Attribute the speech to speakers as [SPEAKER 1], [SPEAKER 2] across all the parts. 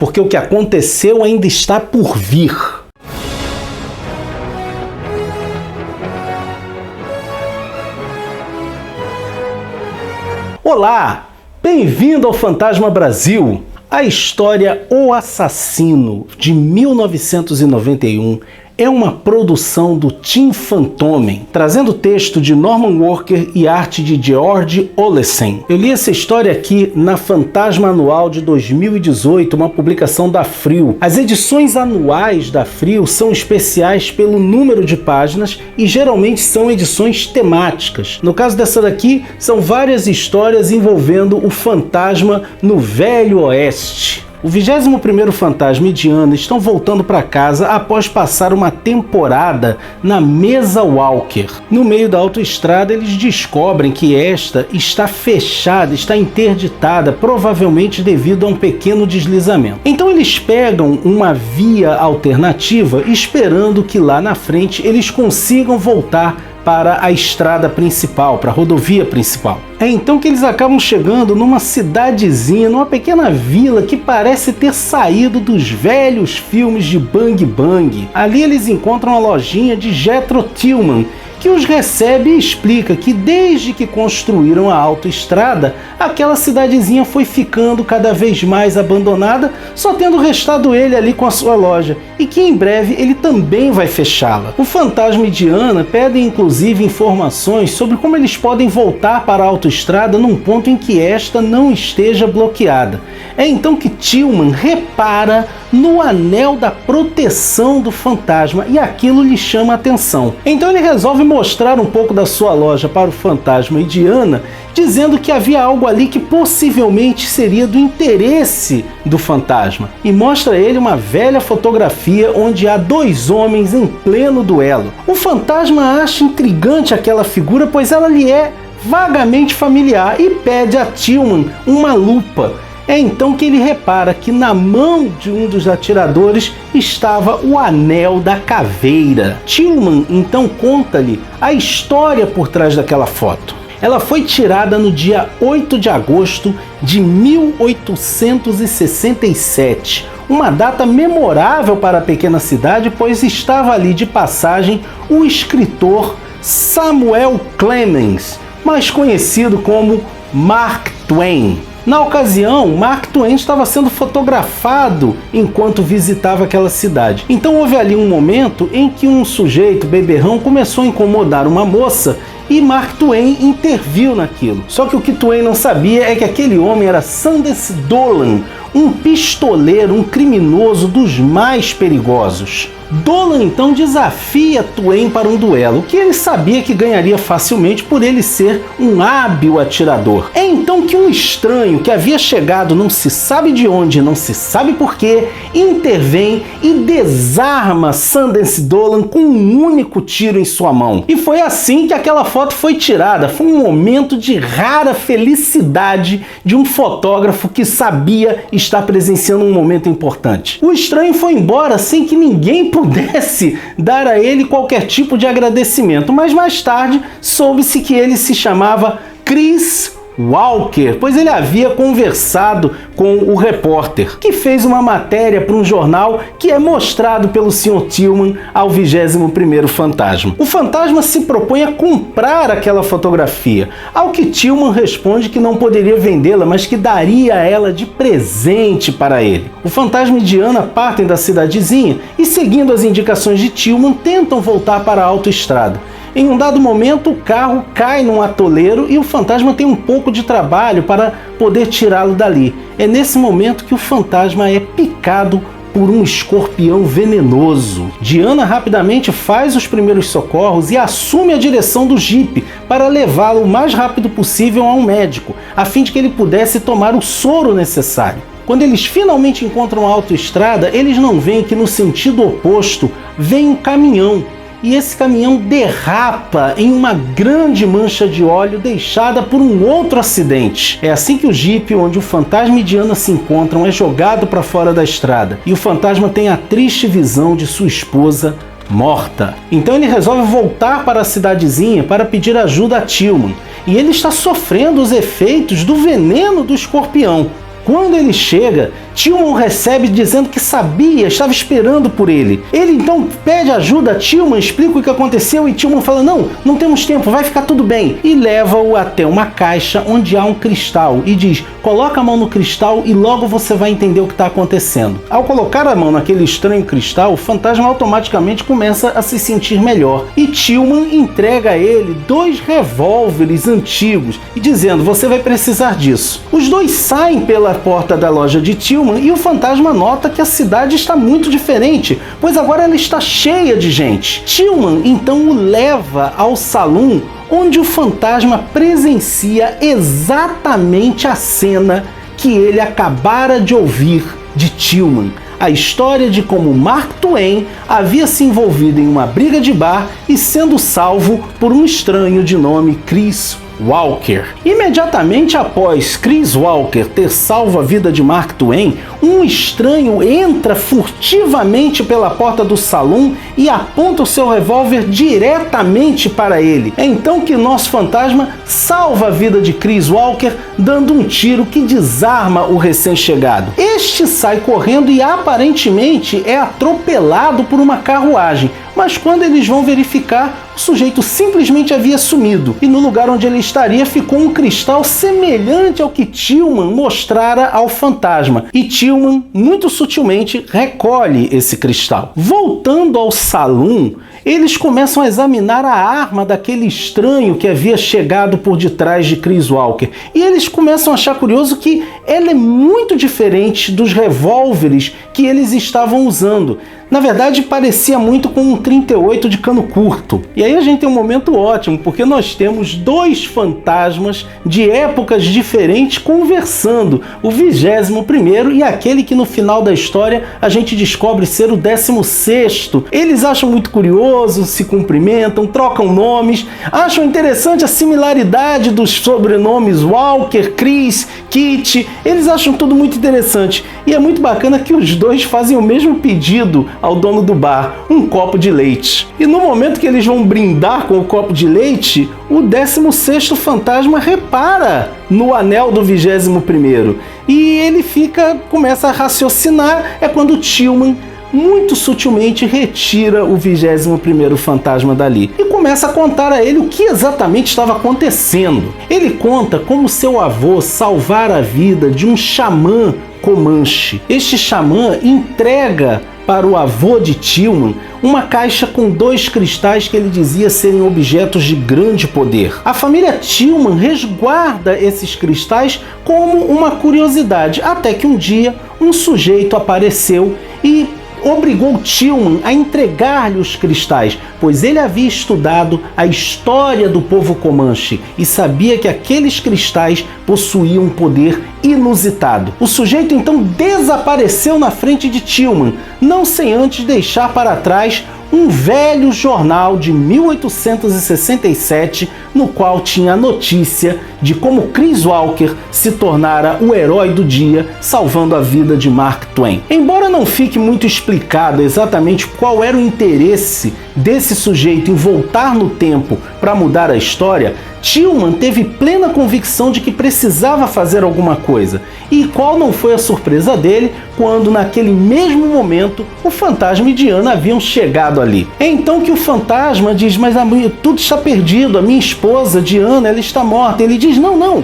[SPEAKER 1] porque o que aconteceu ainda está por vir. Olá, bem-vindo ao Fantasma Brasil. A história O Assassino, de 1991, é uma produção do Tim Fantomen, trazendo texto de Norman Walker e arte de George Olesen. Eu li essa história aqui na Fantasma Anual de 2018, uma publicação da Abril. As edições anuais da Abril são especiais pelo número de páginas e geralmente são edições temáticas. No caso dessa daqui, são várias histórias envolvendo o fantasma no Velho Oeste. O 21º fantasma e Diana estão voltando para casa após passar uma temporada na Mesa Walker. No meio da autoestrada, eles descobrem que esta está fechada, está interditada, provavelmente devido a um pequeno deslizamento. Então eles pegam uma via alternativa, esperando que lá na frente eles consigam voltar para a estrada principal, para a rodovia principal. É então que eles acabam chegando numa cidadezinha, numa pequena vila que parece ter saído dos velhos filmes de Bang Bang. Ali eles encontram a lojinha de Jethro Tillman, que os recebe e explica que desde que construíram a autoestrada, aquela cidadezinha foi ficando cada vez mais abandonada, só tendo restado ele ali com a sua loja, e que em breve ele também vai fechá-la. O fantasma e Diana pedem inclusive informações sobre como eles podem voltar para a autoestrada num ponto em que esta não esteja bloqueada. É então que Tillman repara no anel da proteção do fantasma e aquilo lhe chama a atenção. Então ele resolve mostrar um pouco da sua loja para o fantasma e Diana, dizendo que havia algo ali que possivelmente seria do interesse do fantasma, e mostra a ele uma velha fotografia onde há dois homens em pleno duelo. O fantasma acha intrigante aquela figura, pois ela lhe é vagamente familiar, e pede a Tillman uma lupa. É então que ele repara que na mão de um dos atiradores estava o anel da caveira. Tillman então conta-lhe a história por trás daquela foto. Ela foi tirada no dia 8 de agosto de 1867, uma data memorável para a pequena cidade, pois estava ali de passagem o escritor Samuel Clemens, mais conhecido como Mark Twain. Na ocasião, Mark Twain estava sendo fotografado enquanto visitava aquela cidade. Então houve ali um momento em que um sujeito beberrão começou a incomodar uma moça e Mark Twain interviu naquilo. Só que o que Twain não sabia é que aquele homem era Sanders Dolan, um pistoleiro, um criminoso dos mais perigosos. Dolan então desafia Twain para um duelo, que ele sabia que ganharia facilmente por ele ser um hábil atirador. É então que um estranho que havia chegado não se sabe de onde, não se sabe porquê, intervém e desarma Sanders Dolan com um único tiro em sua mão. E foi assim que aquela foto foi tirada. Foi um momento de rara felicidade de um fotógrafo que sabia estar presenciando um momento importante. O estranho foi embora sem que ninguém pudesse dar a ele qualquer tipo de agradecimento, mas mais tarde soube-se que ele se chamava Chris Walker, pois ele havia conversado com o repórter, que fez uma matéria para um jornal que é mostrado pelo Sr. Tillman ao 21º fantasma. O fantasma se propõe a comprar aquela fotografia, ao que Tillman responde que não poderia vendê-la, mas que daria ela de presente para ele. O fantasma e Diana partem da cidadezinha e, seguindo as indicações de Tillman, tentam voltar para a autoestrada. Em um dado momento, o carro cai num atoleiro e o fantasma tem um pouco de trabalho para poder tirá-lo dali. É nesse momento que o fantasma é picado por um escorpião venenoso. Diana rapidamente faz os primeiros socorros e assume a direção do jipe para levá-lo o mais rápido possível a um médico, a fim de que ele pudesse tomar o soro necessário. Quando eles finalmente encontram a autoestrada, eles não veem que no sentido oposto vem um caminhão. E esse caminhão derrapa em uma grande mancha de óleo deixada por um outro acidente. É assim que o jipe onde o fantasma e Diana se encontram é jogado para fora da estrada, e o fantasma tem a triste visão de sua esposa morta. Então ele resolve voltar para a cidadezinha para pedir ajuda a Tillman, e ele está sofrendo os efeitos do veneno do escorpião. Quando ele chega, Tillman recebe dizendo que sabia, estava esperando por ele. Ele então pede ajuda a Tillman, explica o que aconteceu e Tillman fala: não temos tempo, vai ficar tudo bem. E leva-o até uma caixa onde há um cristal e diz: coloca a mão no cristal e logo você vai entender o que está acontecendo. Ao colocar a mão naquele estranho cristal, o fantasma automaticamente começa a se sentir melhor. E Tillman entrega a ele 2 revólveres antigos e dizendo: você vai precisar disso. Os dois saem pela porta da loja de Tillman e o fantasma nota que a cidade está muito diferente, pois agora ela está cheia de gente. Tillman então o leva ao salão onde o fantasma presencia exatamente a cena que ele acabara de ouvir de Tillman. A história de como Mark Twain havia se envolvido em uma briga de bar e sendo salvo por um estranho de nome Chris Walker. Imediatamente após Chris Walker ter salvo a vida de Mark Twain, um estranho entra furtivamente pela porta do salão e aponta o seu revólver diretamente para ele. É então que nosso fantasma salva a vida de Chris Walker, dando um tiro que desarma o recém-chegado. Este sai correndo e aparentemente é atropelado por uma carruagem, mas quando eles vão verificar, o sujeito simplesmente havia sumido e no lugar onde ele estaria ficou um cristal semelhante ao que Tillman mostrara ao fantasma, e Tillman muito sutilmente recolhe esse cristal. Voltando ao salão, eles começam a examinar a arma daquele estranho que havia chegado por detrás de Chris Walker e eles começam a achar curioso que ela é muito diferente dos revólveres que eles estavam usando. Na verdade, parecia muito com um 38 de cano curto. E aí a gente tem um momento ótimo, porque nós temos 2 fantasmas de épocas diferentes conversando, o 21º e aquele que no final da história a gente descobre ser o 16º. Eles acham muito curioso, se cumprimentam, trocam nomes, acham interessante a similaridade dos sobrenomes Walker, Chris, Kit. Eles acham tudo muito interessante. E é muito bacana que os dois fazem o mesmo pedido ao dono do bar: um copo de leite. E no momento que eles vão brindar com o copo de leite, o 16º fantasma repara no anel do 21º e ele começa a raciocinar. É quando Tillman muito sutilmente retira o 21º fantasma dali e começa a contar a ele o que exatamente estava acontecendo. Ele conta como seu avô salvara a vida de um xamã Comanche. Este xamã entrega para o avô de Tillman uma caixa com 2 cristais que ele dizia serem objetos de grande poder. A família Tillman resguarda esses cristais como uma curiosidade, até que um dia um sujeito apareceu e obrigou Tillman a entregar-lhe os cristais, pois ele havia estudado a história do povo Comanche e sabia que aqueles cristais possuíam um poder inusitado. O sujeito então desapareceu na frente de Tillman, não sem antes deixar para trás um velho jornal de 1867, no qual tinha a notícia de como Chris Walker se tornara o herói do dia, salvando a vida de Mark Twain. Embora não fique muito explicado exatamente qual era o interesse desse sujeito em voltar no tempo para mudar a história, Tillman teve plena convicção de que precisava fazer alguma coisa. E qual não foi a surpresa dele quando, naquele mesmo momento, o fantasma e Diana haviam chegado ali. É então que o fantasma diz: mas tudo está perdido, a minha esposa, Diana, ela está morta. Ele diz: não,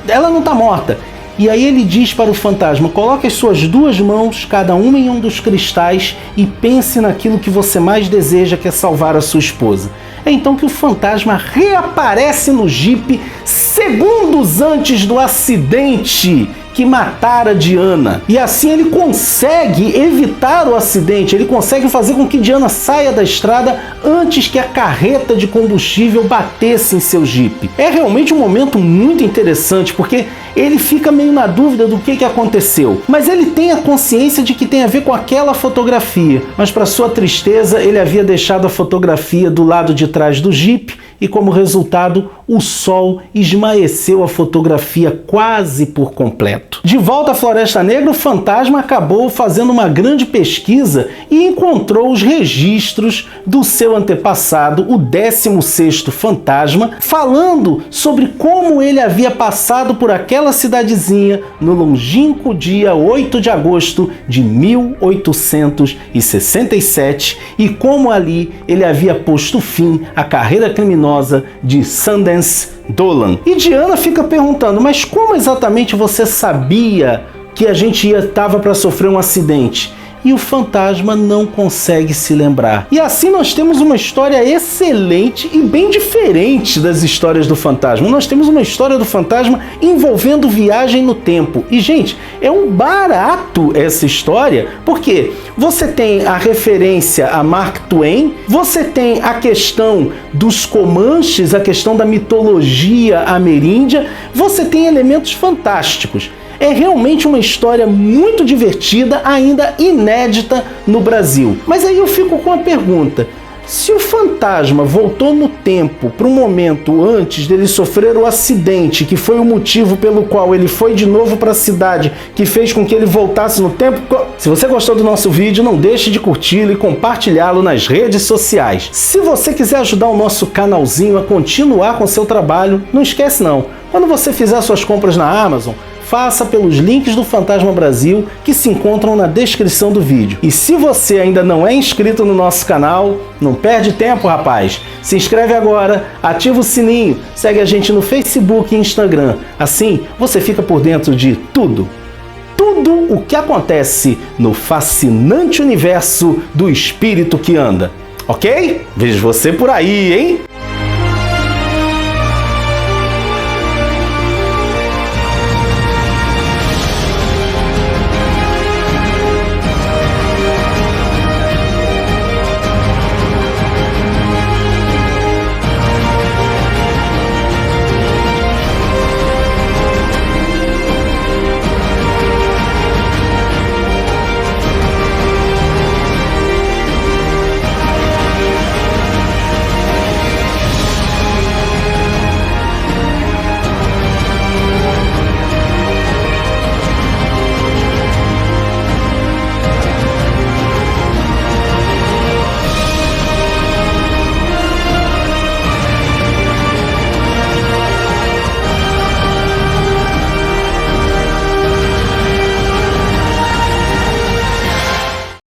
[SPEAKER 1] ela não está morta. E aí ele diz para o fantasma: coloque as suas 2 mãos, cada uma em um dos cristais, e pense naquilo que você mais deseja, que é salvar a sua esposa. É então que o fantasma reaparece no jipe segundos antes do acidente que matara Diana. E assim ele consegue evitar o acidente, ele consegue fazer com que Diana saia da estrada antes que a carreta de combustível batesse em seu jipe. É realmente um momento muito interessante, porque ele fica meio na dúvida do que aconteceu, mas ele tem a consciência de que tem a ver com aquela fotografia, mas para sua tristeza ele havia deixado a fotografia do lado de trás do jipe e como resultado o sol esmaeceu a fotografia quase por completo. De volta à Floresta Negra, o fantasma acabou fazendo uma grande pesquisa e encontrou os registros do seu antepassado, o 16º fantasma, falando sobre como ele havia passado por aquela cidadezinha no longínquo dia 8 de agosto de 1867 e como ali ele havia posto fim à carreira criminosa de Sundance Dolan. E Diana fica perguntando, mas como exatamente você sabia que a gente estava para sofrer um acidente? E o fantasma não consegue se lembrar. E assim nós temos uma história excelente e bem diferente das histórias do fantasma. Nós temos uma história do fantasma envolvendo viagem no tempo. E, gente, é um barato essa história, porque você tem a referência a Mark Twain, você tem a questão dos Comanches, a questão da mitologia ameríndia, você tem elementos fantásticos. É realmente uma história muito divertida, ainda inédita no Brasil. Mas aí eu fico com a pergunta: se o fantasma voltou no tempo para um momento antes dele sofrer o acidente, que foi o motivo pelo qual ele foi de novo para a cidade, que fez com que ele voltasse no tempo... Se você gostou do nosso vídeo, não deixe de curti-lo e compartilhá-lo nas redes sociais. Se você quiser ajudar o nosso canalzinho a continuar com seu trabalho, não esquece não. Quando você fizer suas compras na Amazon, faça pelos links do Fantasma Brasil que se encontram na descrição do vídeo. E se você ainda não é inscrito no nosso canal, não perde tempo, rapaz. Se inscreve agora, ativa o sininho, segue a gente no Facebook e Instagram. Assim, você fica por dentro de tudo o que acontece no fascinante universo do espírito que anda. Ok? Vejo você por aí, hein?